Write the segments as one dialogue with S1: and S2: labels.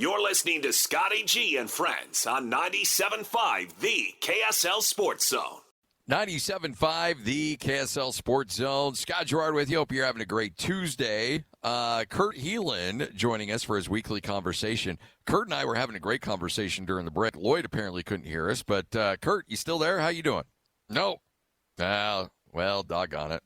S1: You're listening to Scotty G and Friends on 97.5, the KSL Sports Zone.
S2: 97.5, the KSL Sports Zone. Scott Gerard with you. Hope you're having a great Tuesday. Kurt Helin joining us for his weekly conversation. Kurt and I were having a great conversation during the break. Lloyd apparently couldn't hear us, but Kurt, you still there? How you doing? No. Well, doggone it.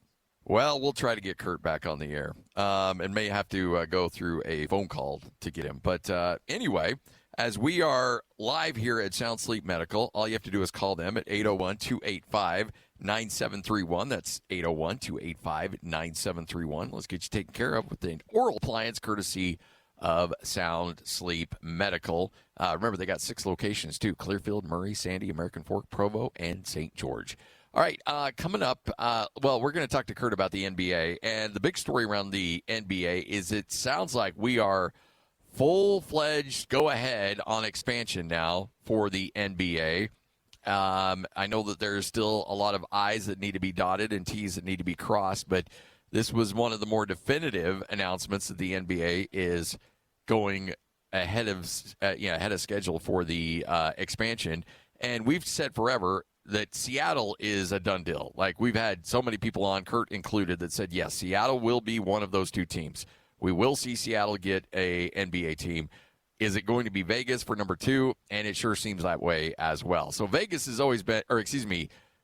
S2: Well, we'll try to get Kurt back on the air and may have to go through a phone call to get him. But anyway, as we are live here at Sound Sleep Medical, all you have to do is call them at 801-285-9731. That's 801-285-9731. Let's get you taken care of with an oral appliance courtesy of Sound Sleep Medical. Remember, they got 6 locations, too. Clearfield, Murray, Sandy, American Fork, Provo, and St. George. All right, coming up, we're going to talk to Kurt about the NBA. And the big story around the NBA is it sounds like we are full-fledged go-ahead on expansion now for the NBA. I know that there's still a lot of I's that need to be dotted and T's that need to be crossed, but this was one of the more definitive announcements that the NBA is going ahead of schedule for the expansion. And we've said forever that Seattle is a done deal. Like, we've had so many people on, Kurt included, that said, yes, Seattle will be one of those 2 teams. We will see Seattle get a NBA team. Is it going to be Vegas for number 2? And it sure seems that way as well. So Vegas has always been,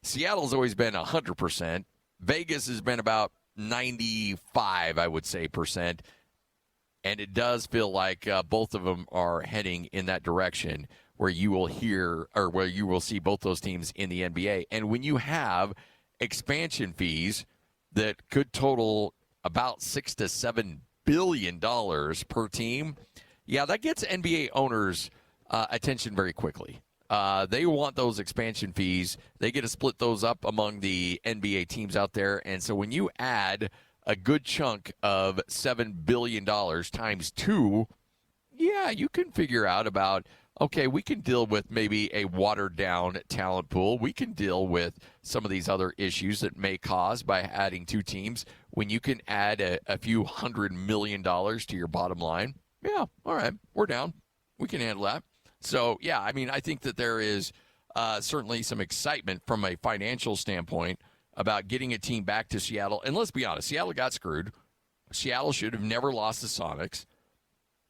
S2: Seattle's always been 100%. Vegas has been about 95, I would say, percent. And it does feel like both of them are heading in that direction where you will see both those teams in the NBA. And when you have expansion fees that could total about $6 to $7 billion per team, yeah, that gets NBA owners' attention very quickly. They want those expansion fees. They get to split those up among the NBA teams out there. And so when you add a good chunk of $7 billion times 2, yeah, you can figure out about, okay, we can deal with maybe a watered-down talent pool. We can deal with some of these other issues that may cause by adding 2 teams. When you can add a few $100 million to your bottom line, yeah, all right, we're down. We can handle that. So, yeah, I mean, I think that there is certainly some excitement from a financial standpoint about getting a team back to Seattle. And let's be honest, Seattle got screwed. Seattle should have never lost the Sonics.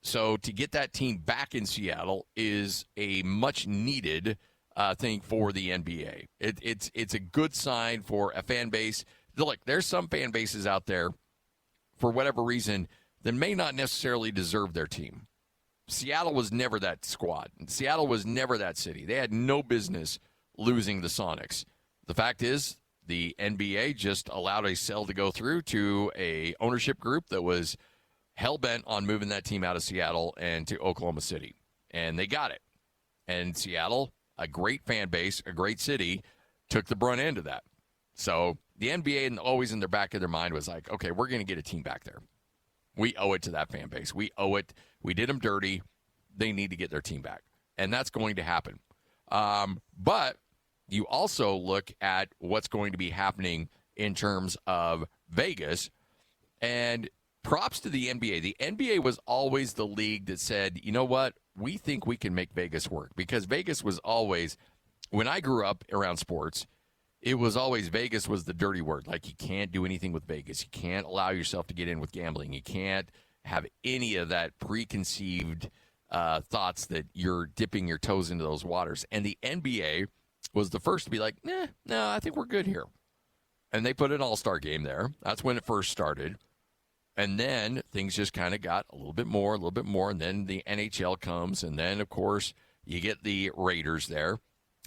S2: So to get that team back in Seattle is a much-needed thing for the NBA. It's a good sign for a fan base. Look, there's some fan bases out there, for whatever reason, that may not necessarily deserve their team. Seattle was never that squad. Seattle was never that city. They had no business losing the Sonics. The fact is, the NBA just allowed a sale to go through to a ownership group that was hell-bent on moving that team out of Seattle and to Oklahoma City. And they got it. And Seattle, a great fan base, a great city, took the brunt end of that. So the NBA, always in their back of their mind, was like, okay, we're going to get a team back there. We owe it to that fan base. We owe it. We did them dirty. They need to get their team back. And that's going to happen. But you also look at what's going to be happening in terms of Vegas. And props to the NBA. The NBA was always the league that said, you know what, we think we can make Vegas work. Because Vegas was always, when I grew up around sports, it was always Vegas was the dirty word. Like, you can't do anything with Vegas. You can't allow yourself to get in with gambling. You can't have any of that preconceived thoughts that you're dipping your toes into those waters. And the NBA was the first to be like, no, I think we're good here. And they put an all-star game there. That's when it first started. And then things just kind of got a little bit more, and then the NHL comes, and then, of course, you get the Raiders there.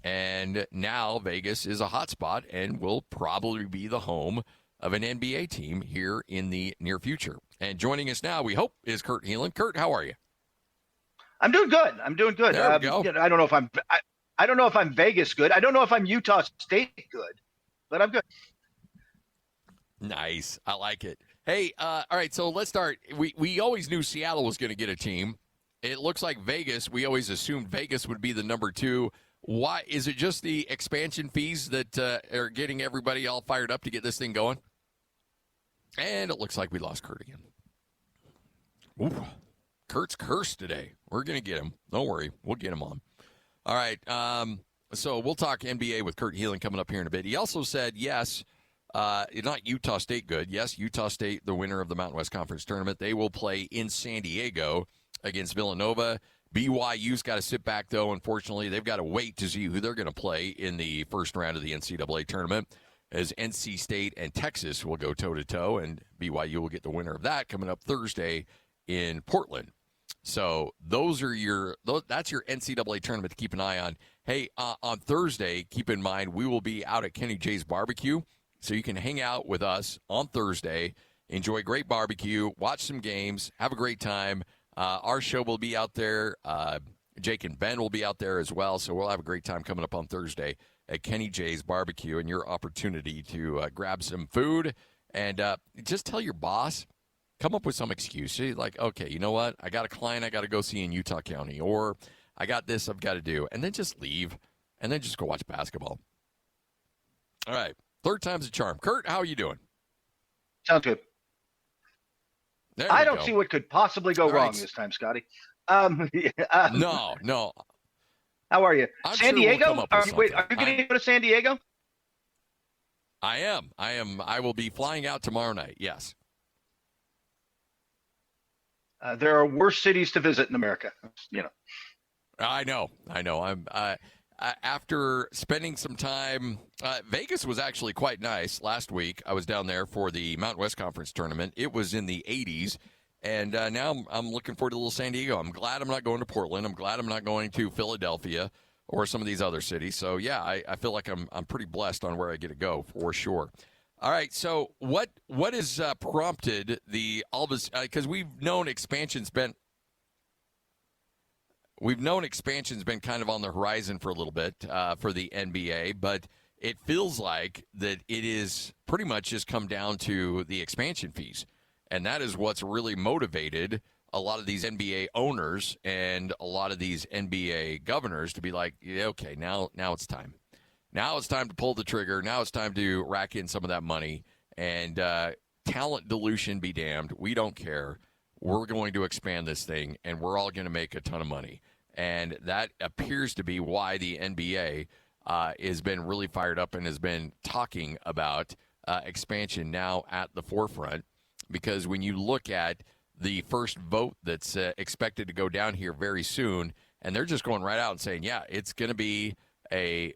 S2: And now Vegas is a hotspot and will probably be the home of an NBA team here in the near future. And joining us now, we hope, is Kurt Helin. Kurt, how are you?
S3: I'm doing good.
S2: There we go.
S3: I don't know if I'm Vegas good. I don't know if I'm Utah State good, but I'm good.
S2: Nice. I like it. Hey, all right, so let's start. We always knew Seattle was going to get a team. It looks like Vegas, we always assumed Vegas would be the number 2. Why is it just the expansion fees that are getting everybody all fired up to get this thing going? And it looks like we lost Kurt again. Ooh. Kurt's cursed today. We're going to get him. Don't worry. We'll get him on. All right. So we'll talk NBA with Kurt Helin coming up here in a bit. He also said, yes, not Utah State good. Yes, Utah State, the winner of the Mountain West Conference tournament. They will play in San Diego against Villanova. BYU's got to sit back, though. Unfortunately, they've got to wait to see who they're going to play in the first round of the NCAA tournament, as NC State and Texas will go toe-to-toe, and BYU will get the winner of that coming up Thursday in Portland. So that's your NCAA tournament to keep an eye on. Hey, on Thursday, keep in mind, we will be out at Kenny J's Barbecue, so you can hang out with us on Thursday, enjoy great barbecue, watch some games, have a great time. Our show will be out there. Jake and Ben will be out there as well, so we'll have a great time coming up on Thursday at Kenny J's Barbecue, and your opportunity to grab some food and just tell your boss, come up with some excuse. Like, okay, you know what? I got a client I got to go see in Utah County, or I got this I've got to do, and then just leave, and then just go watch basketball. All right, third time's a charm. Kurt, how are you doing?
S3: Sounds good. I don't see what could possibly go wrong this time, Scotty.
S2: No.
S3: How are you?
S2: I'm
S3: San
S2: sure we'll
S3: Diego?
S2: come up with
S3: Are you going to go to San Diego?
S2: I am. I will be flying out tomorrow night, yes.
S3: There are worse cities to visit in America, you know.
S2: I know. I'm after spending some time. Vegas was actually quite nice last week. I was down there for the Mountain West Conference tournament. It was in the 80s, and now I'm looking forward to a little San Diego. I'm glad I'm not going to Portland. I'm glad I'm not going to Philadelphia or some of these other cities. So yeah, I feel like I'm pretty blessed on where I get to go for sure. All right, so what has prompted all of this? Because we've known expansion's been kind of on the horizon for a little bit for the NBA, but it feels like that it is pretty much just come down to the expansion fees, and that is what's really motivated a lot of these NBA owners and a lot of these NBA governors to be like, yeah, okay, now it's time. Now it's time to pull the trigger. Now it's time to rack in some of that money. And talent dilution be damned. We don't care. We're going to expand this thing, and we're all going to make a ton of money. And that appears to be why the NBA has been really fired up and has been talking about expansion now at the forefront. Because when you look at the first vote that's expected to go down here very soon, and they're just going right out and saying, yeah, it's going to be a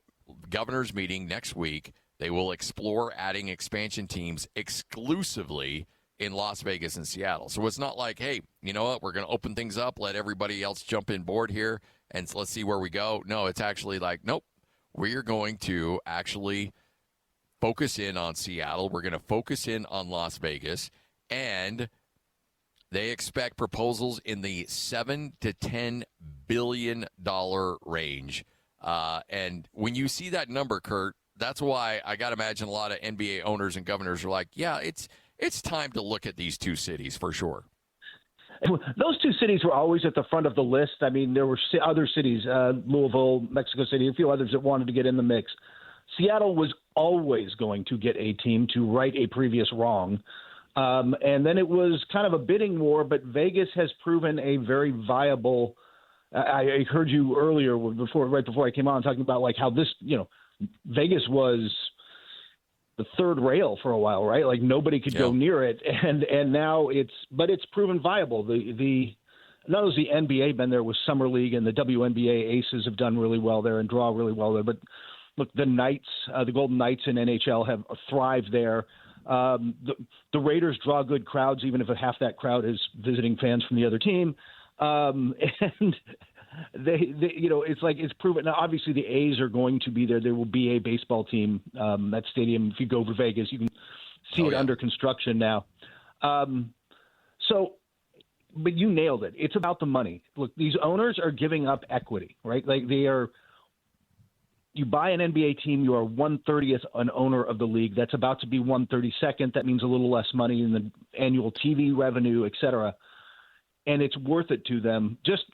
S2: governor's meeting next week. They will explore adding expansion teams exclusively in Las Vegas and Seattle. So it's not like, hey, you know what, we're going to open things up, let everybody else jump in board here, and let's see where we go. No, it's actually like, nope, we're going to actually focus in on Seattle. We're going to focus in on Las Vegas, and they expect proposals in the $7 to $10 billion range. And when you see that number, Kurt, that's why I got to imagine a lot of NBA owners and governors are like, yeah, it's time to look at these two cities for sure.
S4: Those two cities were always at the front of the list. I mean, there were other cities, Louisville, Mexico City, a few others that wanted to get in the mix. Seattle was always going to get a team to right a previous wrong. And then it was kind of a bidding war, but Vegas has proven a very viable. I heard you earlier right before I came on talking about like how this, Vegas was the third rail for a while, right? Like nobody could go near it. And now it's proven viable. Not only has the NBA been there with Summer League, and the WNBA Aces have done really well there and draw really well there. But look, the Knights, the Golden Knights in NHL have thrived there. The Raiders draw good crowds, even if half that crowd is visiting fans from the other team. And they it's like it's proven. Now, obviously, the A's are going to be there. There will be a baseball team. That stadium, if you go to Vegas, you can see it under construction now. But you nailed it. It's about the money. Look, these owners are giving up equity, right? Like you buy an NBA team, you are 1/30th an owner of the league. That's about to be 1/32nd. That means a little less money in the annual TV revenue, et cetera. And it's worth it to them. Just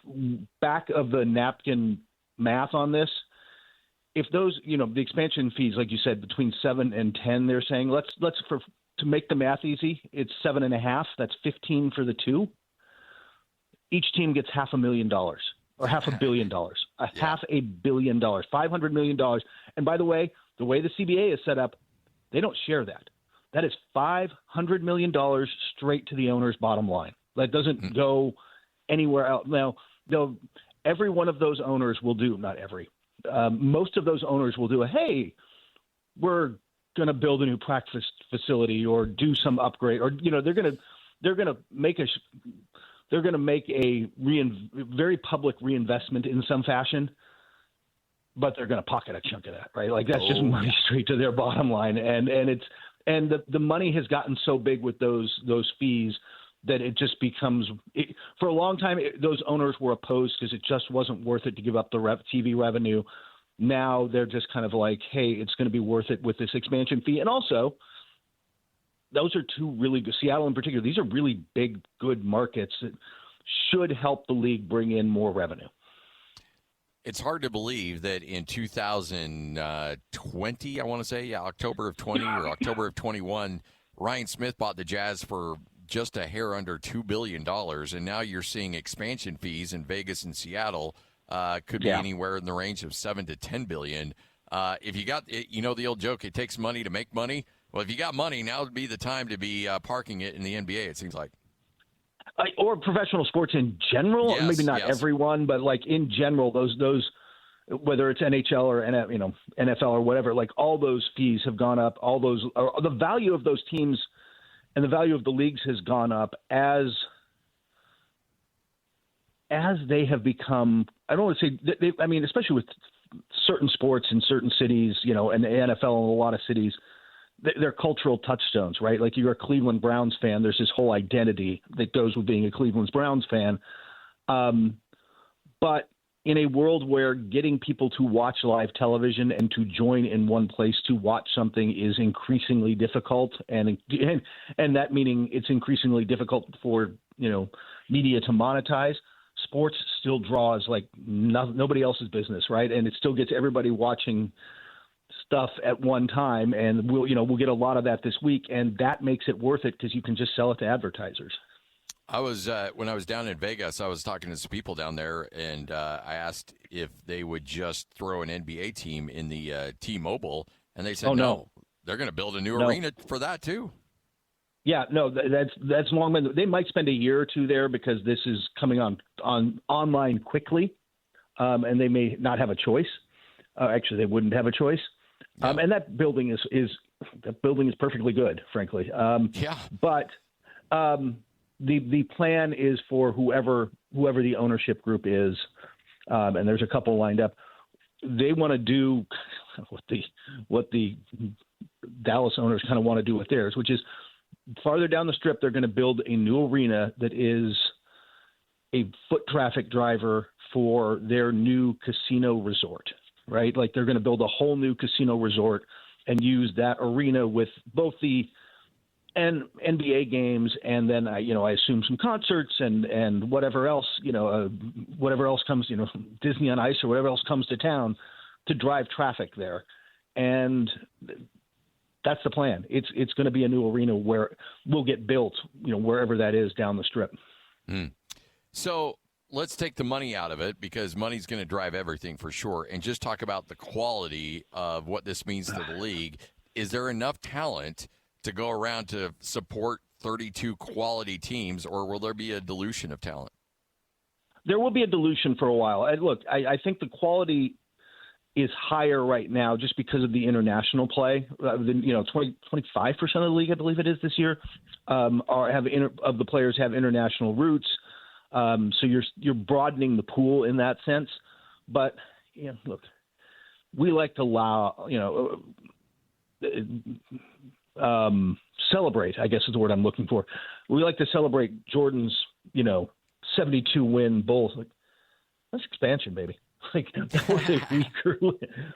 S4: back of the napkin math on this, if those, the expansion fees, like you said, between 7 and 10, they're saying to make the math easy, it's 7.5. That's 15 for the two. each team gets $500,000 or $500 million, $500 million, $500 million. And by the way the CBA is set up, they don't share that. That is $500 million straight to the owner's bottom line. That doesn't go anywhere else. Now, every one of those owners will do, not every, most of those owners will do hey, we're going to build a new practice facility or do some upgrade, or they're going to make a very public reinvestment in some fashion, but they're going to pocket a chunk of that, right? Like that's just money straight to their bottom line, and the money has gotten so big with those fees that it just becomes for a long time. Those owners were opposed because it just wasn't worth it to give up the TV revenue. Now they're just kind of like, hey, it's going to be worth it with this expansion fee. And also, those are two really good, Seattle in particular, these are really big, good markets that should help the league bring in more revenue.
S2: It's hard to believe that in 2020, I want to say, October of 20 or October of 21, Ryan Smith bought the Jazz for just a hair under $2 billion. And now you're seeing expansion fees in Vegas and Seattle. Could be anywhere in the range of $7 to $10 billion. If you got, the old joke, it takes money to make money. Well, if you got money, now would be the time to be parking it in the NBA. It seems like,
S4: or professional sports in general.
S2: Yes,
S4: maybe not everyone, but like in general, those whether it's NHL or NFL or whatever, like all those fees have gone up. All those, or the value of those teams and the value of the leagues has gone up as they have become, I don't want to say, especially with certain sports in certain cities, and the NFL in a lot of cities, they're cultural touchstones, right? Like you're a Cleveland Browns fan, there's this whole identity that goes with being a Cleveland Browns fan. But in a world where getting people to watch live television and to join in one place to watch something is increasingly difficult, and that meaning it's increasingly difficult for, media to monetize, sports still draws like nobody else's business, right? And it still gets everybody watching stuff at one time, and we'll get a lot of that this week, and that makes it worth it because you can just sell it to advertisers.
S2: I was when I was down in Vegas, I was talking to some people down there, and I asked if they would just throw an NBA team in the T-Mobile, and they said no. They're going to build a new arena for that too.
S4: Yeah, no, that's long. They might spend a year or two there because this is coming on online quickly, and they may not have a choice. Actually, they wouldn't have a choice. Yeah. And that building is perfectly good, frankly. But the plan is for whoever the ownership group is, and there's a couple lined up. They want to do what the Dallas owners kind of want to do with theirs, which is farther down the strip. They're going to build a new arena that is a foot traffic driver for their new casino resort. Right? Like they're going to build a whole new casino resort and use that arena with both the NBA games and then, I assume some concerts and whatever else, whatever else comes, Disney on Ice or whatever else comes to town to drive traffic there. And that's the plan. It's going to be a new arena where will get built, wherever that is down the strip.
S2: So let's take the money out of it because money's going to drive everything for sure, and just talk about the quality of what this means to the league. Is there enough talent to go around to support 32 quality teams, or will there be a dilution of talent?
S4: There will be a dilution for a while. And look, I think the quality is higher right now just because of the international play. 25% of the league, I believe it is this year, of the players have international roots. So you're broadening the pool in that sense, but look, we like to celebrate, I guess is the word I'm looking for. We like to celebrate Jordan's, 72 win Bulls. Like, that's expansion, baby. Like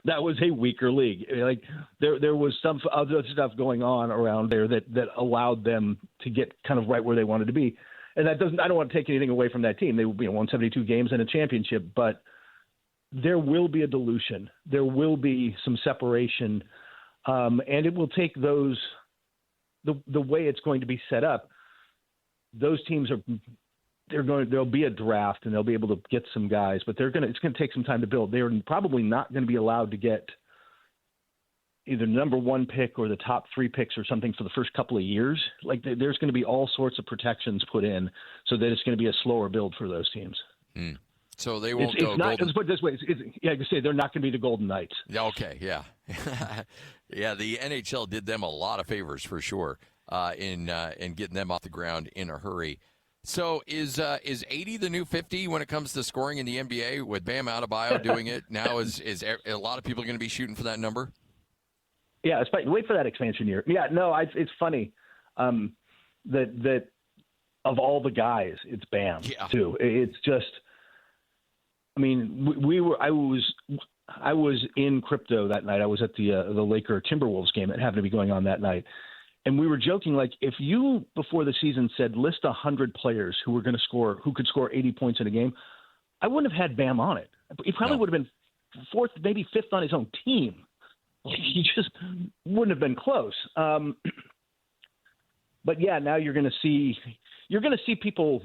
S4: that was a weaker league. Like there was some other stuff going on around there that allowed them to get kind of right where they wanted to be. And I don't want to take anything away from that team. They won 72 games and a championship, but there will be a dilution. There will be some separation, and it will take those the way it's going to be set up. Those teams there'll be a draft and they'll be able to get some guys, but it's going to take some time to build. They're probably not going to be allowed to get either number 1 pick or the top 3 picks or something for the first couple of years. Like there's going to be all sorts of protections put in so that it's going to be a slower build for those teams.
S2: So they won't
S4: go.
S2: Golden...
S4: Let's put it this way. I can say they're not going to be the Golden Knights.
S2: Okay, yeah. Yeah, the NHL did them a lot of favors for sure in getting them off the ground in a hurry. So is 80 the new 50 when it comes to scoring in the NBA with Bam Adebayo doing it now? Is a lot of people going to be shooting for that number?
S4: Yeah, wait for that expansion year. Yeah, no, it's funny that of all the guys, it's Bam too. It's just, I mean, I was in crypto that night. I was at the Laker Timberwolves game that happened to be going on that night. And we were joking, like, if you, before the season, said list 100 players who were going to score, who could score 80 points in a game, I wouldn't have had Bam on it. He probably would have been 4th, maybe 5th on his own team. He just wouldn't have been close. But yeah, now you're going to see people.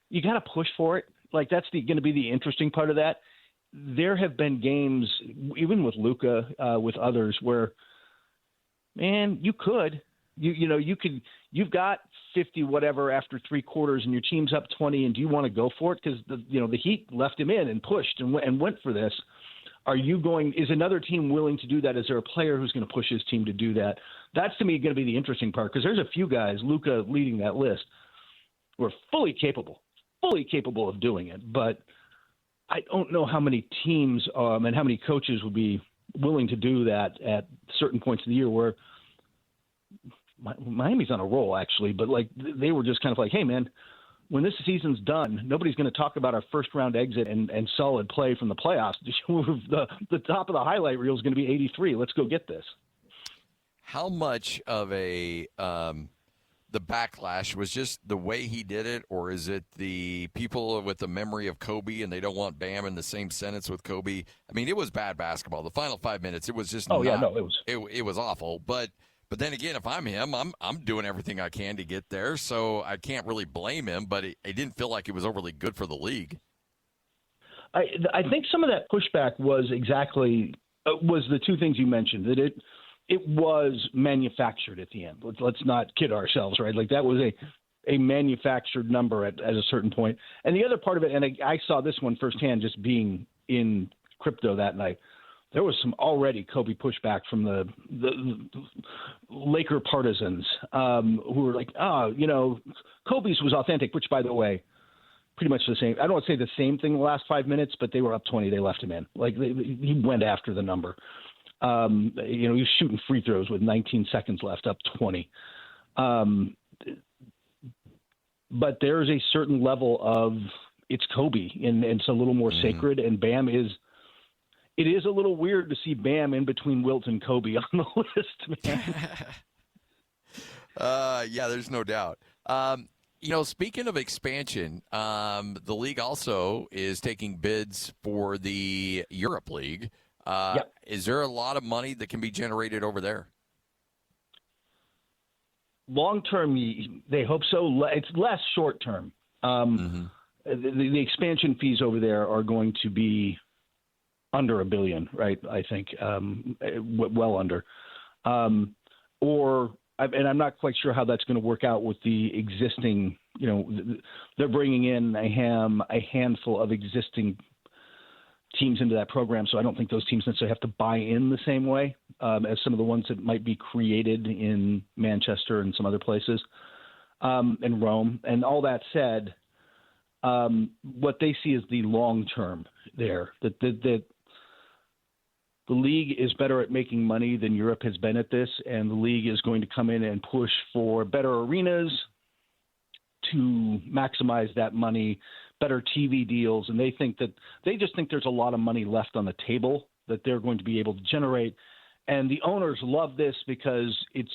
S4: You got to push for it. Like that's going to be the interesting part of that. There have been games, even with Luka, with others, where, man, you've got 50 whatever after 3 quarters and your team's up 20, and do you want to go for it? Because the Heat left him in and pushed and went for this. Is another team willing to do that? Is there a player who's going to push his team to do that? That's to me going to be the interesting part, because there's a few guys, Luka leading that list, who are fully capable of doing it, but I don't know how many teams and how many coaches would be willing to do that at certain points of the year where Miami's on a roll, actually, but like they were just kind of like, hey, man, when this season's done, nobody's going to talk about our first-round exit and solid play from the playoffs. The top of the highlight reel is going to be 83. Let's go get this.
S2: How much of the backlash was just the way he did it, or is it the people with the memory of Kobe and they don't want Bam in the same sentence with Kobe? I mean, it was bad basketball. The final 5 minutes, it was just it was awful. But then again, if I'm him, I'm doing everything I can to get there, so I can't really blame him. But it didn't feel like it was overly good for the league.
S4: I think some of that pushback was the two things you mentioned, that it was manufactured at the end. Let's not kid ourselves, right? Like that was a manufactured number at a certain point. And the other part of it, and I saw this one firsthand just being in crypto that night, there was some already Kobe pushback from the Laker partisans who were like, Kobe's was authentic, which, by the way, pretty much the same. I don't want to say the same thing the last 5 minutes, but they were up 20. They left him in. Like he went after the number. He was shooting free throws with 19 seconds left, up 20. But there's a certain level of it's Kobe, and it's a little more sacred. And Bam it is a little weird to see Bam in between Wilt and Kobe on the list, man.
S2: Yeah, there's no doubt. Speaking of expansion, the league also is taking bids for the Europe League.
S4: Yep.
S2: Is there a lot of money that can be generated over there?
S4: Long term, they hope so. It's less short term. The expansion fees over there are going to be under $1 billion, right? I think well under. And I'm not quite sure how that's going to work out with the existing. They're bringing in a handful of existing teams into that program, so I don't think those teams necessarily have to buy in the same way as some of the ones that might be created in Manchester and some other places, and Rome. And all that said, what they see is the long term there, that the league is better at making money than Europe has been at this, and the league is going to come in and push for better arenas to maximize that money, better TV deals, and they just think there's a lot of money left on the table that they're going to be able to generate. And the owners love this because it's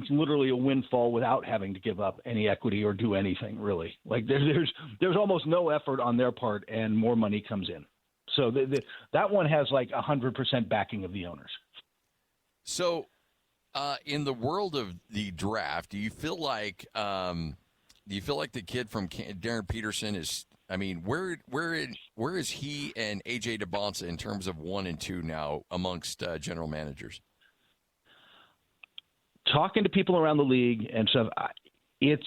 S4: literally a windfall without having to give up any equity or do anything, really. Like there's almost no effort on their part, and more money comes in. So that one has like 100% backing of the owners.
S2: So in the world of the draft, do you feel like Do you feel like the kid from Darren Peterson is? I mean, where is he and AJ DeBonsa in terms of 1 and 2 now amongst general managers?
S4: Talking to people around the league and stuff, it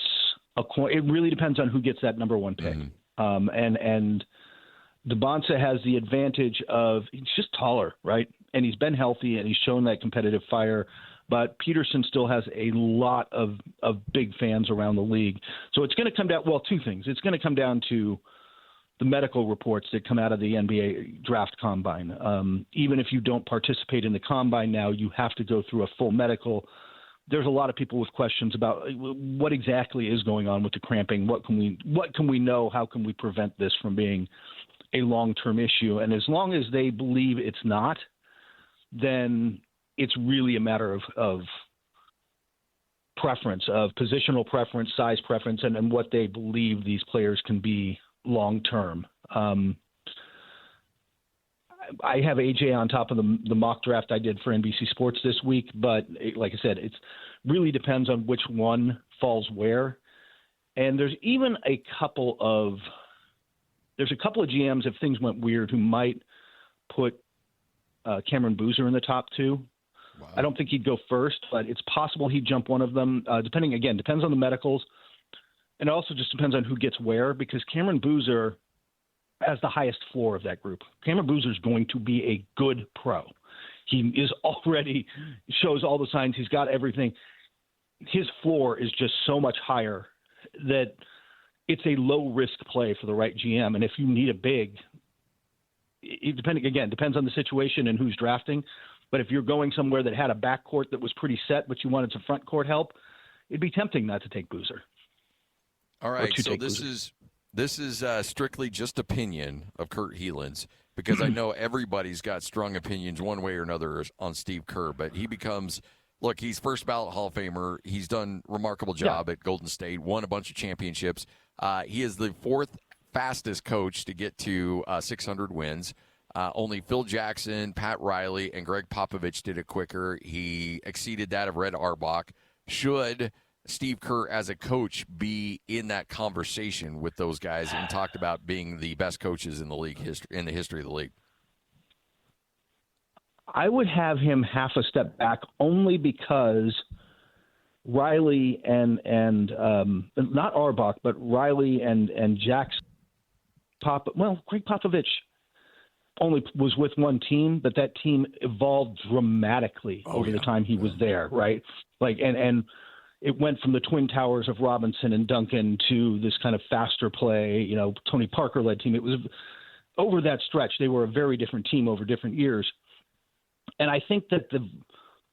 S4: really depends on who gets that number 1 pick. Mm-hmm. And DeBonsa has the advantage of he's just taller, right? And he's been healthy and he's shown that competitive fire. But Peterson still has a lot of big fans around the league. So it's going to come down, well, 2 things. It's going to come down to the medical reports that come out of the NBA draft combine. Even if you don't participate in the combine now, you have to go through a full medical. There's a lot of people with questions about what exactly is going on with the cramping. What can we know? How can we prevent this from being a long-term issue? And as long as they believe it's not, then it's really a matter of preference, of positional preference, size preference, and what they believe these players can be long-term. I have AJ on top of the mock draft I did for NBC Sports this week, but like I said, it really depends on which one falls where. And there's even a couple of GMs, if things went weird, who might put Cameron Boozer in the top 2. Wow. I don't think he'd go first, but it's possible he'd jump one of them. Depends on the medicals. And it also just depends on who gets where, because Cameron Boozer has the highest floor of that group. Cameron Boozer is going to be a good pro. He is already shows all the signs. He's got everything. His floor is just so much higher that it's a low-risk play for the right GM. And if you need a big, depends on the situation and who's drafting. But if you're going somewhere that had a backcourt that was pretty set, but you wanted some front court help, it'd be tempting not to take Boozer.
S2: All right, so this is strictly just opinion of Kurt Helin's, because I know everybody's got strong opinions one way or another on Steve Kerr, but he's first ballot Hall of Famer. He's done a remarkable job at Golden State, won a bunch of championships. He is the 4th fastest coach to get to 600 wins. Only Phil Jackson, Pat Riley, and Greg Popovich did it quicker. He exceeded that of Red Auerbach. Should Steve Kerr as a coach be in that conversation with those guys and talked about being the best coaches in the league in the history of the league?
S4: I would have him half a step back only because Riley and not Auerbach, but Riley and Jackson, Greg Popovich only was with one team, but that team evolved dramatically over the time he was there, right? And it went from the Twin Towers of Robinson and Duncan to this kind of faster play, Tony Parker-led team. It was over that stretch. They were a very different team over different years. And I think that the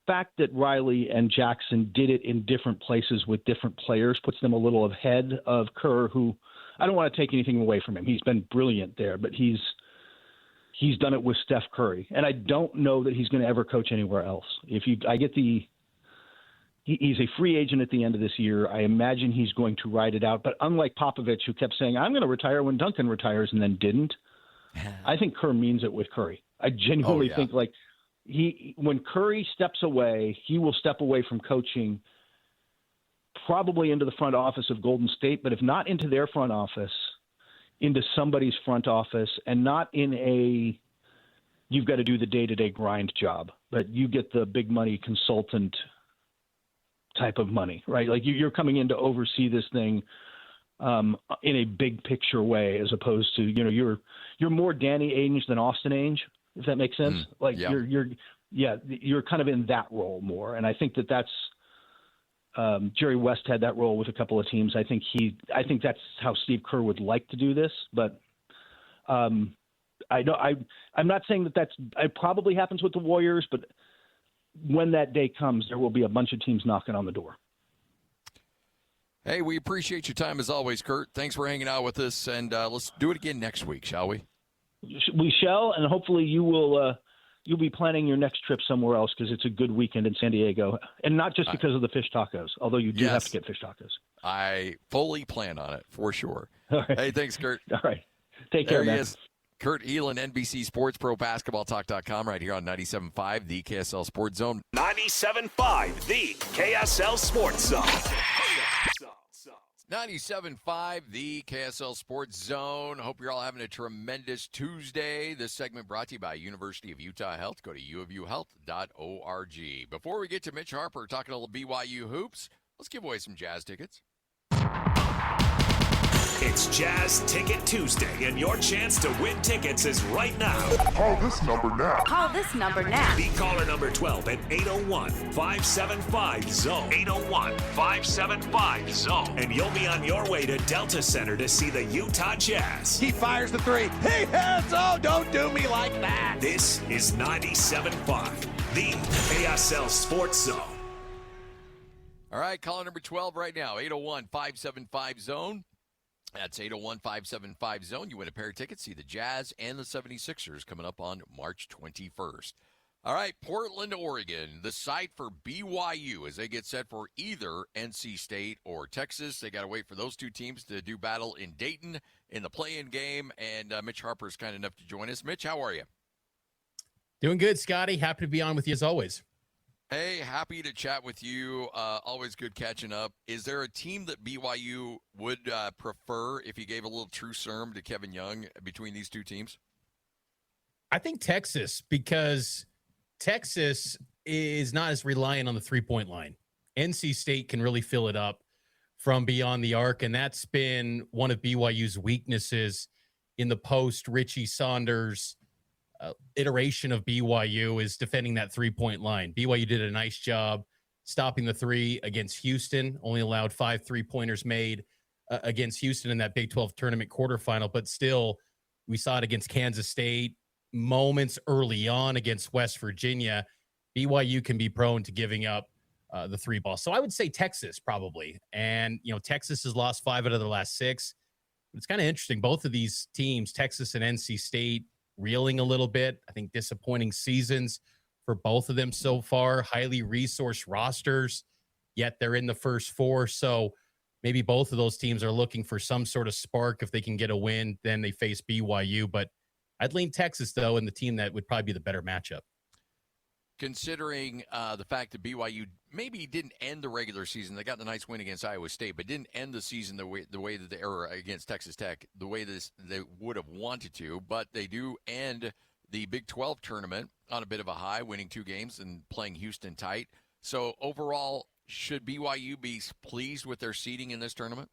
S4: fact that Riley and Jackson did it in different places with different players puts them a little ahead of Kerr, who I don't want to take anything away from him. He's been brilliant there, but he's done it with Steph Curry. And I don't know that he's going to ever coach anywhere else. He's a free agent at the end of this year. I imagine he's going to ride it out. But unlike Popovich, who kept saying, I'm going to retire when Duncan retires and then didn't, I think Kerr means it with Curry. I genuinely think when Curry steps away, he will step away from coaching probably into the front office of Golden State, but if not into their front office, into somebody's front office, and not in you've got to do the day-to-day grind job, but you get the big money consultant type of money, right? Like you're coming in to oversee this thing in a big picture way, as opposed to, you're more Danny Ainge than Austin Ainge, if that makes sense. You're kind of in that role more. And I think that's Jerry West had that role with a couple of teams. I think that's how Steve Kerr would like to do this, but I'm not saying that it probably happens with the Warriors, but when that day comes, there will be a bunch of teams knocking on the door.
S2: Hey, we appreciate your time as always, Kurt. Thanks for hanging out with us, and let's do it again next week, shall we?
S4: We shall, and hopefully you'll be planning your next trip somewhere else, because it's a good weekend in San Diego, and not just because of the fish tacos, although you do have to get fish tacos.
S2: I fully plan on it, for sure.
S4: All right.
S2: Hey, thanks, Kurt.
S4: All right. Take care, man.
S2: There he is. Kurt Helin, NBC Sports, ProBasketballTalk.com, right here on 97.5, the KSL Sports Zone.
S1: 97.5, the KSL Sports Zone.
S2: 97.5, the KSL Sports Zone. Hope you're all having a tremendous Tuesday. This segment brought to you by University of Utah Health. Go to uofuhealth.org. Before we get to Mitch Harper talking a little BYU hoops, let's give away some Jazz tickets.
S1: It's Jazz Ticket Tuesday, and your chance to win tickets is right now.
S5: Call this number now.
S6: Call this number now.
S1: Be caller number 12 at 801-575-ZONE. 801-575-ZONE. And you'll be on your way to Delta Center to see the Utah Jazz.
S7: He fires the three. He hits. Oh, don't do me like that.
S1: This is 97.5, the KSL Sports Zone.
S2: All right, caller number 12 right now, 801-575-ZONE. That's 801-575-ZONE. You win a pair of tickets. See the Jazz and the 76ers coming up on March 21st. All right, Portland, Oregon, the site for BYU as they get set for either NC State or Texas. They got to wait for those two teams to do battle in Dayton in the play-in game, and Mitch Harper is kind enough to join us. Mitch, how are you?
S8: Doing good, Scotty. Happy to be on with you as always.
S2: Hey, happy to chat with you. Always good catching up. Is there a team that BYU would prefer if you gave a little true serum to Kevin Young between these two teams?
S8: I think Texas, because Texas is not as reliant on the three-point line. NC State can really fill it up from beyond the arc, and that's been one of BYU's weaknesses in the post-Richie Saunders iteration of BYU is defending that three-point line. BYU did a nice job stopping the three against Houston, only allowed 5 3-pointers made against Houston in that Big 12 tournament quarterfinal, but still we saw it against Kansas State, moments early on against West Virginia. BYU can be prone to giving up the three ball. So I would say Texas probably. And, Texas has lost 5 out of the last 6. It's kind of interesting. Both of these teams, Texas and NC State, reeling a little bit. I think disappointing seasons for both of them so far. Highly resourced rosters, yet they're in the first 4. So maybe both of those teams are looking for some sort of spark. If they can get a win, then they face BYU. But I'd lean Texas, though, and the team that would probably be the better matchup.
S2: Considering the fact that BYU maybe didn't end the regular season, they got the nice win against Iowa State, but didn't end the season the way that they were against Texas Tech, the way they would have wanted to. But they do end the Big 12 tournament on a bit of a high, winning 2 games and playing Houston tight. So overall, should BYU be pleased with their seeding in this tournament?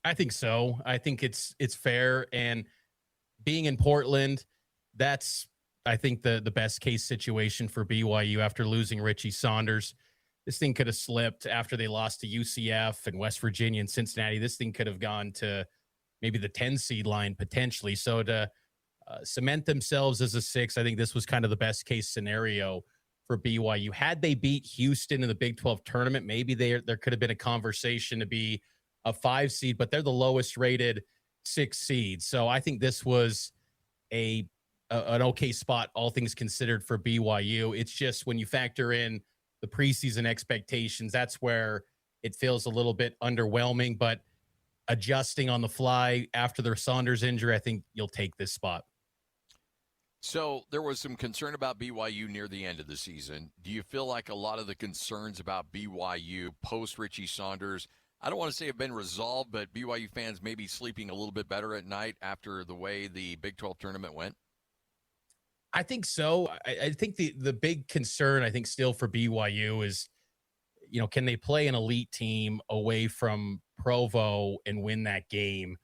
S8: I think so. I think it's fair, and being in Portland, that's I think the best case situation for BYU after losing Richie Saunders. This thing could have slipped after they lost to UCF and West Virginia and Cincinnati. This thing could have gone to maybe the 10 seed line potentially. So to cement themselves as a 6, I think this was kind of the best case scenario for BYU. Had they beat Houston in the Big 12 tournament, maybe there could have been a conversation to be a 5 seed, but they're the lowest rated 6 seed. So I think this was an okay spot, all things considered, for BYU. It's just when you factor in the preseason expectations, that's where it feels a little bit underwhelming. But adjusting on the fly after the Saunders injury, I think you'll take this spot.
S2: So there was some concern about BYU near the end of the season. Do you feel like a lot of the concerns about BYU post Richie Saunders, I don't want to say have been resolved, but BYU fans may be sleeping a little bit better at night after the way the Big 12 tournament went?
S8: I think so. I think the big concern, I think, still for BYU is, can they play an elite team away from Provo and win that game?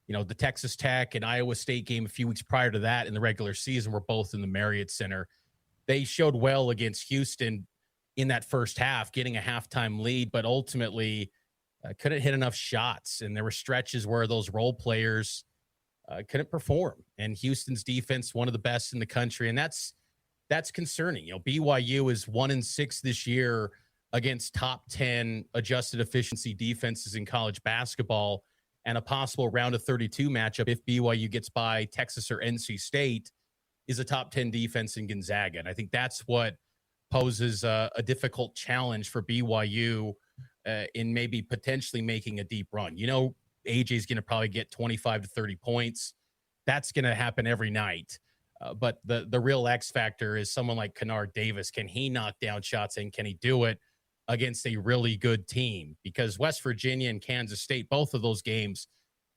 S8: The Texas Tech and Iowa State game a few weeks prior to that in the regular season were both in the Marriott Center. They showed well against Houston in that first half, getting a halftime lead, but ultimately couldn't hit enough shots. And there were stretches where those role players couldn't perform. And Houston's defense, one of the best in the country. And that's concerning. BYU is 1-6 this year against top 10 adjusted efficiency defenses in college basketball, and a possible round of 32 matchup if BYU gets by Texas or NC State is a top 10 defense in Gonzaga. And I think that's what poses a difficult challenge for BYU in maybe potentially making a deep run. AJ's going to probably get 25 to 30 points. That's going to happen every night. But the real X factor is someone like Kennard Davis. Can he knock down shots, and can he do it against a really good team, because West Virginia and Kansas State, both of those games,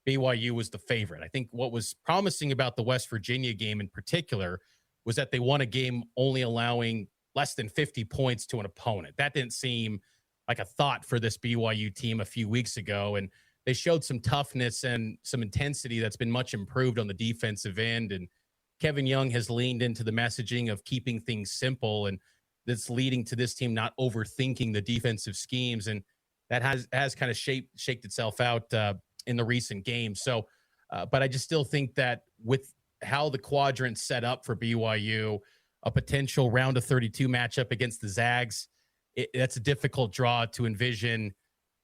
S8: BYU was the favorite. I think what was promising about the West Virginia game in particular was that they won a game only allowing less than 50 points to an opponent. That didn't seem like a thought for this BYU team a few weeks ago. And they showed some toughness and some intensity that's been much improved on the defensive end. And Kevin Young has leaned into the messaging of keeping things simple, and that's leading to this team not overthinking the defensive schemes. And that has kind of shaped itself out in the recent games. So, but I just still think that with how the quadrant's set up for BYU, a potential round of 32 matchup against the Zags, that's a difficult draw to envision,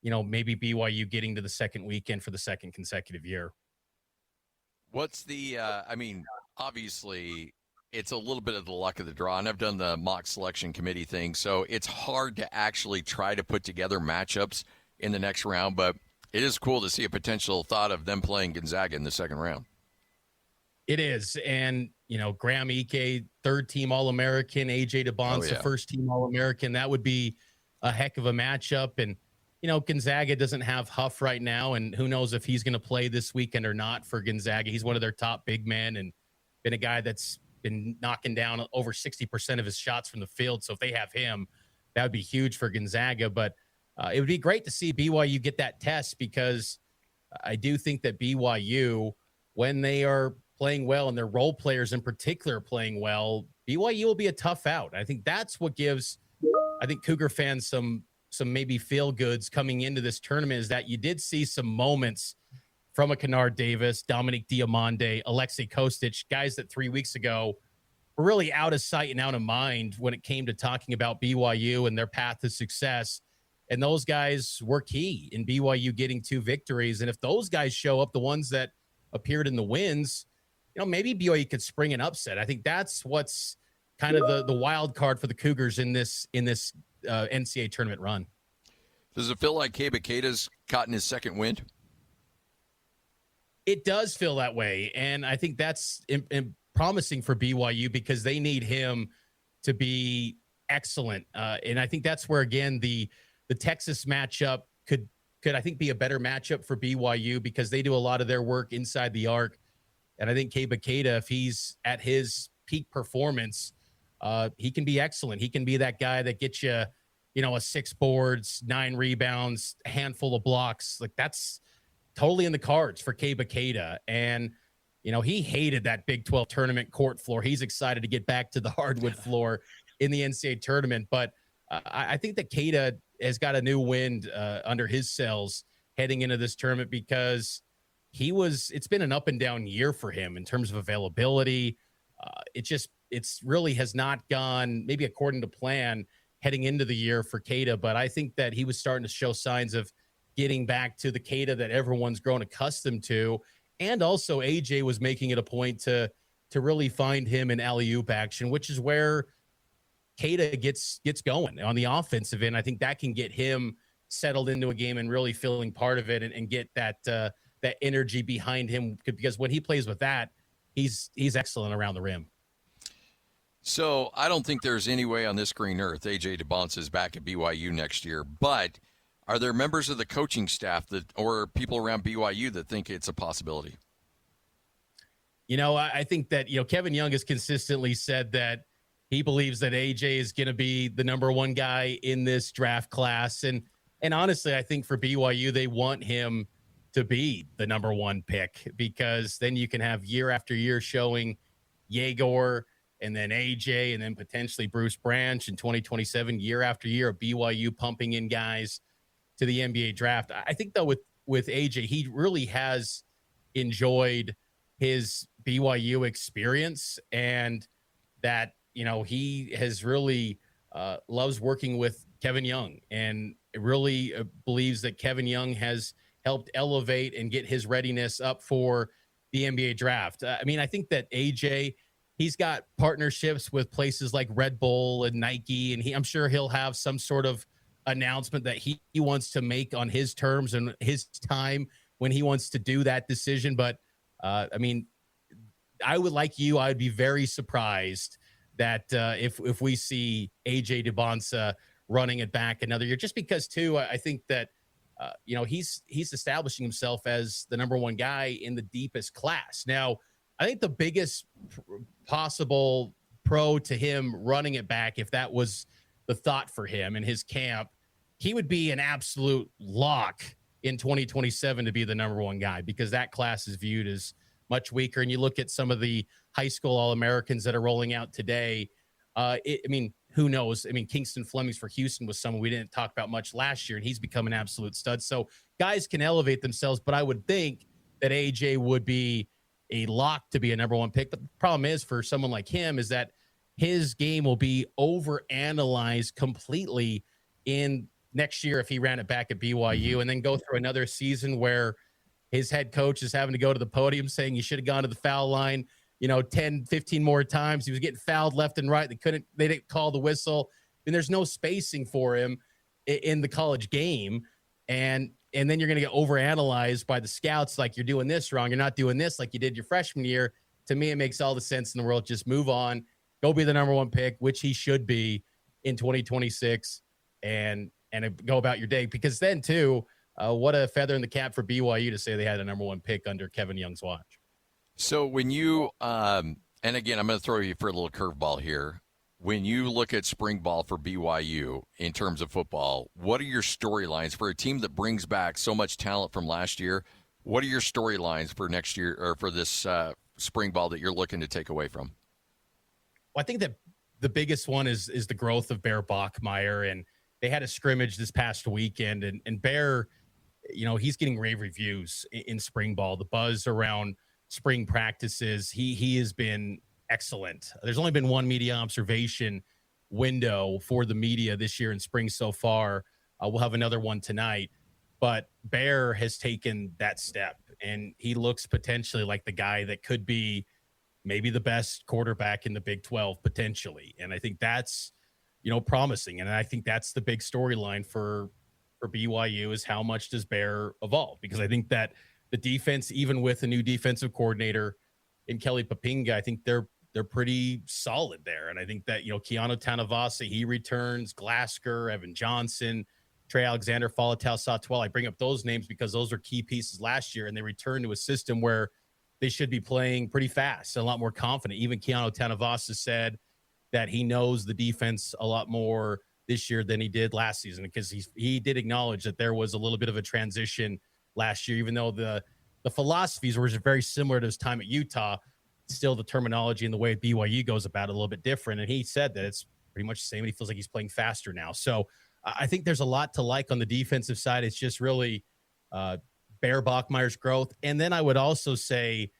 S8: maybe BYU getting to the second weekend for the second consecutive year.
S2: What's the, obviously it's a little bit of the luck of the draw, and I've done the mock selection committee thing, so it's hard to actually try to put together matchups in the next round, but it is cool to see a potential thought of them playing Gonzaga in the second round.
S8: It is. And, Graham Ike, third-team All-American, AJ DeBonsa, first-team All-American. That would be a heck of a matchup. And, Gonzaga doesn't have Huff right now, and who knows if he's going to play this weekend or not for Gonzaga. He's one of their top big men and been a guy that's been knocking down over 60% of his shots from the field. So if they have him, that would be huge for Gonzaga. But it would be great to see BYU get that test, because I do think that BYU, when they are playing well and their role players in particular playing well, BYU will be a tough out. I think that's what gives, Cougar fans some maybe feel goods coming into this tournament, is that you did see some moments from a Kennard Davis, Dominic Diamande, Alexei Kostic, guys that 3 weeks ago were really out of sight and out of mind when it came to talking about BYU and their path to success. And those guys were key in BYU getting 2 victories. And if those guys show up, the ones that appeared in the wins, maybe BYU could spring an upset. I think that's what's kind of the wild card for the Cougars in this NCAA tournament run.
S2: Does it feel like Keba Keita's caught in his second wind?
S8: It does feel that way. And I think that's promising for BYU, because they need him to be excellent. And I think that's where, again, the Texas matchup could I think be a better matchup for BYU, because they do a lot of their work inside the arc. And I think Keba Keita, if he's at his peak performance, he can be excellent. He can be that guy that gets you, a 6 boards, 9 rebounds, a handful of blocks. Like, that's totally in the cards for Keba Keita. And, he hated that Big 12 tournament court floor. He's excited to get back to the hardwood floor in the NCAA tournament. But I think that Keita has got a new wind under his sails heading into this tournament, because it's been an up and down year for him in terms of availability. It's really has not gone maybe according to plan heading into the year for Keita. But I think that he was starting to show signs of getting back to the Keita that everyone's grown accustomed to. And also AJ was making it a point to really find him in alley-oop action, which is where Keita gets going on the offensive end. I think that can get him settled into a game and really feeling part of it, and get that energy behind him, because when he plays with that, he's excellent around the rim.
S2: So I don't think there's any way on this green earth AJ DeBonsa is back at BYU next year, but are there members of the coaching staff or people around BYU that think it's a possibility?
S8: I think that, Kevin Young has consistently said that he believes that AJ is going to be the number 1 guy in this draft class. And honestly, I think for BYU, they want him to be the number 1 pick, because then you can have year after year showing Yegor and then AJ and then potentially Bruce Branch in 2027, year after year of BYU pumping in guys to the NBA draft. I think, though, with AJ, he really has enjoyed his BYU experience, and that, he has really loves working with Kevin Young, and really believes that Kevin Young has helped elevate and get his readiness up for the NBA draft. I think that AJ, he's got partnerships with places like Red Bull and Nike, and I'm sure he'll have some sort of announcement that he wants to make on his terms and his time when he wants to do that decision. But I would be very surprised that if we see AJ DeBonsa running it back another year, just because too, I think that, he's establishing himself as the number one guy in the deepest class. Now, I think the biggest possible pro to him running it back, if that was the thought for him in his camp, he would be an absolute lock in 2027 to be the number one guy, because that class is viewed as much weaker. And you look at some of the high school All-Americans that are rolling out today. Who knows? I mean, Kingston Flemings for Houston was someone we didn't talk about much last year, and he's become an absolute stud. So guys can elevate themselves, but I would think that AJ would be a lock to be a number one pick. But the problem is for someone like him is that his game will be overanalyzed completely in next year if he ran it back at BYU, and then go through another season where his head coach is having to go to the podium saying you should have gone to the foul line 10, 15 more times. He was getting fouled left and right. They didn't call the whistle. And there's no spacing for him in the college game. And then you're going to get overanalyzed by the scouts. Like, you're doing this wrong. You're not doing this like you did your freshman year. To me, it makes all the sense in the world. Just move on, go be the number one pick, which he should be in 2026, and go about your day. Because then too, what a feather in the cap for BYU to say they had a number one pick under Kevin Young's watch.
S2: So when you, and again, I'm going to throw you for a little curveball here. When you look at spring ball for BYU in terms of football, what are your storylines for a team that brings back so much talent from last year? What are your storylines for next year, or for this spring ball, that you're looking to take away from?
S8: Well, I think that the biggest one is the growth of Bear Bachmeier, and they had a scrimmage this past weekend, and Bear, he's getting rave reviews in spring ball. The buzz around spring practices, he has been excellent. There's only been one media observation window for the media this year in spring so far. We'll have another one tonight, but Bear has taken that step, and he looks potentially like the guy that could be maybe the best quarterback in the Big 12 potentially. And I think that's, promising. And I think that's the big storyline for BYU, is how much does Bear evolve? Because I think that the defense, even with a new defensive coordinator in Kelly Papinga, I think they're pretty solid there. And I think that, Keanu Tanavasa, he returns, Glasker, Evan Johnson, Trey Alexander, Falatau Satwell. I bring up those names because those are key pieces last year, and they return to a system where they should be playing pretty fast and a lot more confident. Even Keanu Tanavasa said that he knows the defense a lot more this year than he did last season, because he did acknowledge that there was a little bit of a transition last year, even though the philosophies were very similar to his time at Utah. Still, the terminology and the way BYU goes about it a little bit different. And he said that it's pretty much the same. And he feels like he's playing faster now. So I think there's a lot to like on the defensive side. It's just really Bear Bachmeier's growth. And then I would also say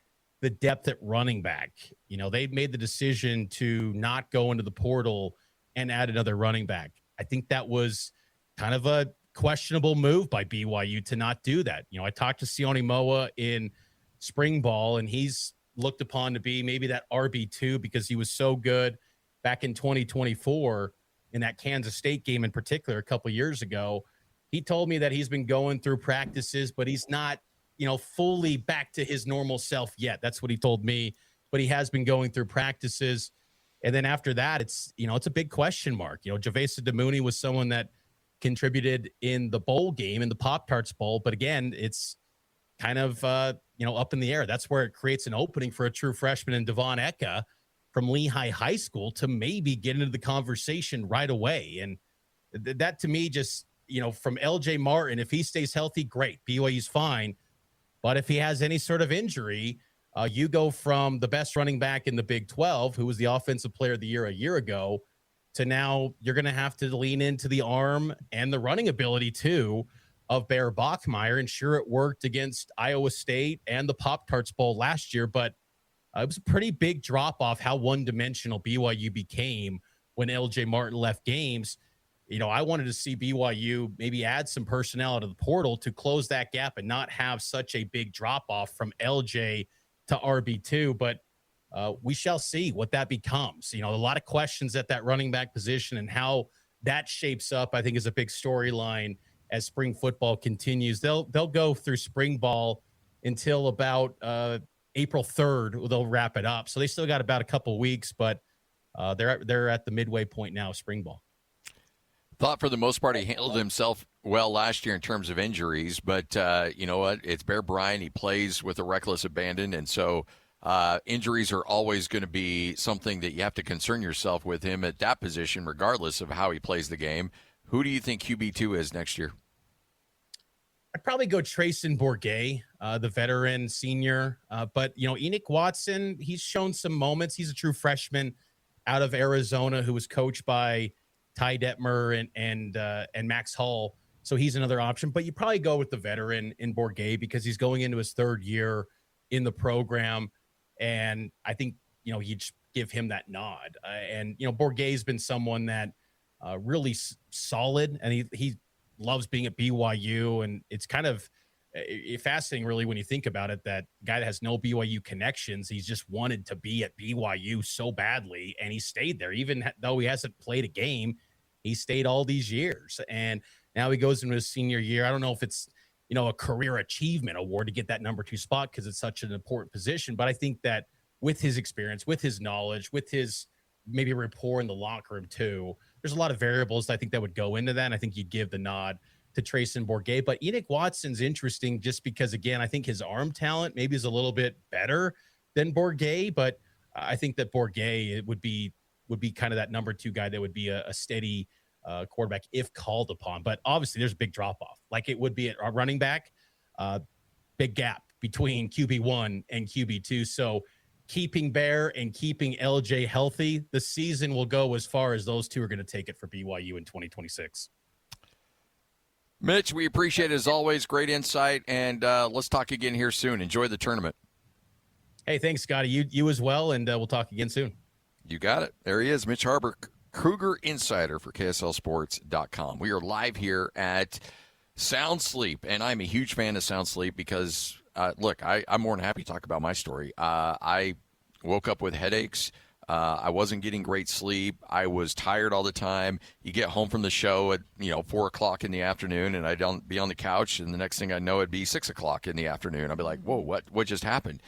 S8: the depth at running back. They made the decision to not go into the portal and add another running back. I think that was kind of a questionable move by BYU to not do that. I talked to Sione Moa in spring ball, and he's looked upon to be maybe that RB2 because he was so good back in 2024 in that Kansas State game in particular a couple years ago. He told me that he's been going through practices, but he's not, fully back to his normal self yet. That's what he told me, but he has been going through practices. And then after that, it's a big question mark. Javesa Demooney was someone that contributed in the bowl game, in the Pop-Tarts Bowl. But again, it's kind of, up in the air. That's where it creates an opening for a true freshman in Devon Eka from Lehigh High School to maybe get into the conversation right away. And that to me just, from LJ Martin, if he stays healthy, great. BYU's fine. But if he has any sort of injury, you go from the best running back in the Big 12, who was the offensive player of the year a year ago, to now you're going to have to lean into the arm and the running ability too of Bear Bachmeier. And sure, it worked against Iowa State and the Pop-Tarts Bowl last year, but it was a pretty big drop off how one-dimensional BYU became when LJ Martin left games. I wanted to see BYU maybe add some personnel out of the portal to close that gap and not have such a big drop off from LJ to RB2, but we shall see what that becomes. A lot of questions at that running back position, and how that shapes up, I think, is a big storyline as spring football continues. They'll go through spring ball until about April 3rd. They'll wrap it up. So they still got about a couple weeks, but they're at the midway point now of spring ball.
S2: Thought for the most part he handled himself well last year in terms of injuries, but you know what? It's Bear Bryant. He plays with a reckless abandon, and so injuries are always going to be something that you have to concern yourself with him at that position, regardless of how he plays the game. Who do you think QB2 is next year?
S8: I'd probably go Trayson Bourget, the veteran senior. But, you know, Enoch Watson, he's shown some moments. He's a true freshman out of Arizona who was coached by Ty Detmer and Max Hull. So he's another option. But you probably go with the veteran in Bourget because he's going into his third year in the program. And I think, you know, you just give him that nod. And, you know, Bourget's been someone that really solid, and he loves being at BYU. And it's kind of fascinating, really, when you think about it, that guy that has no BYU connections, he's just wanted to be at BYU so badly, and he stayed there. Even though he hasn't played a game, he stayed all these years. And now he goes into his senior year. I don't know if it's, you know, a career achievement award to get that number 2 spot because it's such an important position. But I think that with his experience, with his knowledge, with his maybe rapport in the locker room too, there's a lot of variables I think that would go into that. And I think you'd give the nod to Trayson Bourget. But Enoch Watson's interesting just because, again, I think his arm talent maybe is a little bit better than Bourget. But I think that Bourget would be kind of that number 2 guy that would be a steady quarterback if called upon. But obviously there's a big drop off, like it would be at running back. Big gap between QB1 and QB2. So keeping Bear and keeping LJ healthy, the season will go as far as those two are going to take it for BYU in 2026.
S2: Mitch, we appreciate it as always. Great insight, and let's talk again here soon. Enjoy the tournament.
S8: Hey, thanks, Scotty. You as well, and we'll talk again soon.
S2: You got it. There he is, Mitch Harper, Cougar Insider for KSLSports.com. We are live here at Sound Sleep, and I'm a huge fan of Sound Sleep because, look, I'm more than happy to talk about my story. I woke up with headaches. I wasn't getting great sleep. I was tired all the time. You get home from the show at 4 o'clock in the afternoon, and I'd be on the couch, and the next thing I know, it'd be 6 o'clock in the afternoon. I'd be like, whoa, what just happened?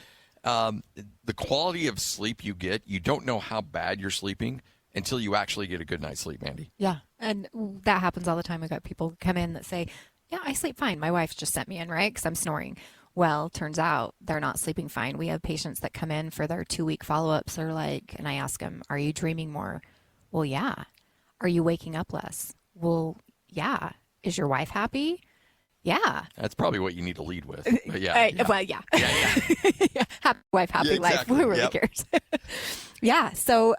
S2: The quality of sleep you get, you don't know how bad you're sleeping until you actually get a good night's sleep, Mandy.
S5: Yeah, and that happens all the time. We've got people come in that say, yeah, I sleep fine. My wife just sent me in, right, because I'm snoring. Well, turns out they're not sleeping fine. We have patients that come in for their 2-week follow-ups. They're like, and I ask them, are you dreaming more? Well, yeah. Are you waking up less? Well, yeah. Is your wife happy? Yeah.
S2: That's probably what you need to lead with. But yeah.
S5: Well, yeah.
S2: Yeah.
S5: Yeah. Happy wife, happy life. Who really cares? Yeah. So,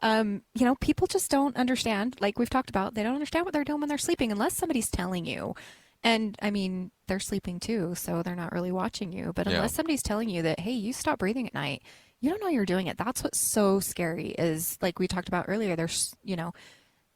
S5: people just don't understand. Like we've talked about, they don't understand what they're doing when they're sleeping unless somebody's telling you. And I mean, they're sleeping too, so they're not really watching you. But unless somebody's telling you that, hey, you stop breathing at night, you don't know you're doing it. That's what's so scary is, like we talked about earlier, there's,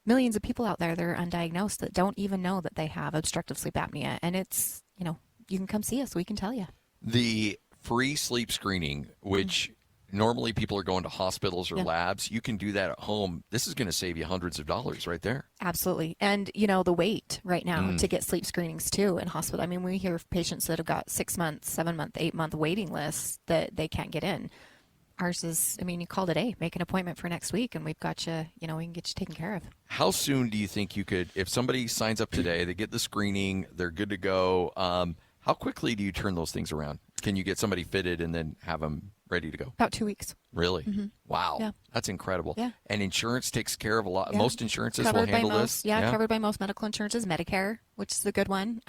S5: millions of people out there that are undiagnosed that don't even know that they have obstructive sleep apnea. And it's, you can come see us. We can tell you.
S2: The free sleep screening, which normally people are going to hospitals or labs, you can do that at home. This is going to save you hundreds of dollars right there.
S5: Absolutely. And, the wait right now to get sleep screenings too in hospital. I mean, we hear of patients that have got 6 months, 7 month, 8 month waiting lists that they can't get in. Ours is, you call today, make an appointment for next week, and we've got you, we can get you taken care of.
S2: How soon do you think you could, if somebody signs up today, they get the screening, they're good to go, how quickly do you turn those things around? Can you get somebody fitted and then have them ready to go?
S5: About 2 weeks.
S2: Really?
S5: Mm-hmm.
S2: Wow.
S5: Yeah.
S2: That's incredible.
S5: Yeah.
S2: And insurance takes care of a lot. Yeah. Most insurances
S5: covered
S2: will handle
S5: by most,
S2: this.
S5: Yeah, covered by most medical insurances. Medicare, which is a good one.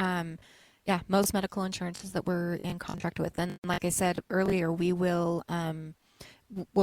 S5: Most medical insurances that we're in contract with. And like I said earlier, we'll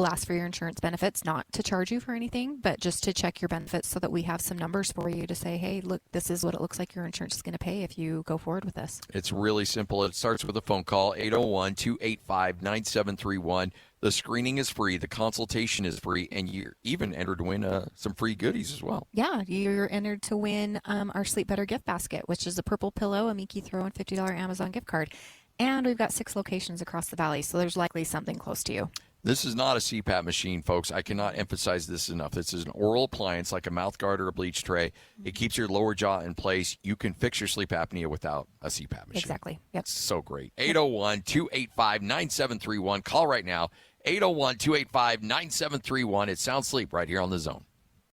S5: ask for your insurance benefits, not to charge you for anything, but just to check your benefits so that we have some numbers for you to say, hey, look, this is what it looks like your insurance is going to pay if you go forward with this. It's
S2: really simple. It starts with a phone call, 801-285-9731. The screening is free. The consultation is free. And you're even entered to win some free goodies as well.
S5: Yeah, you're entered to win our Sleep Better gift basket, which is a purple pillow, a Miki throw, and $50 Amazon gift card. And we've got 6 locations across the valley, so there's likely something close to you.
S2: This is not a CPAP machine, folks. I cannot emphasize this enough. This is an oral appliance like a mouth guard or a bleach tray. It keeps your lower jaw in place. You can fix your sleep apnea without a CPAP machine.
S5: Exactly. Yep.
S2: It's so great. 801-285-9731. Call right now. 801-285-9731. It's Sound Sleep right here on The Zone.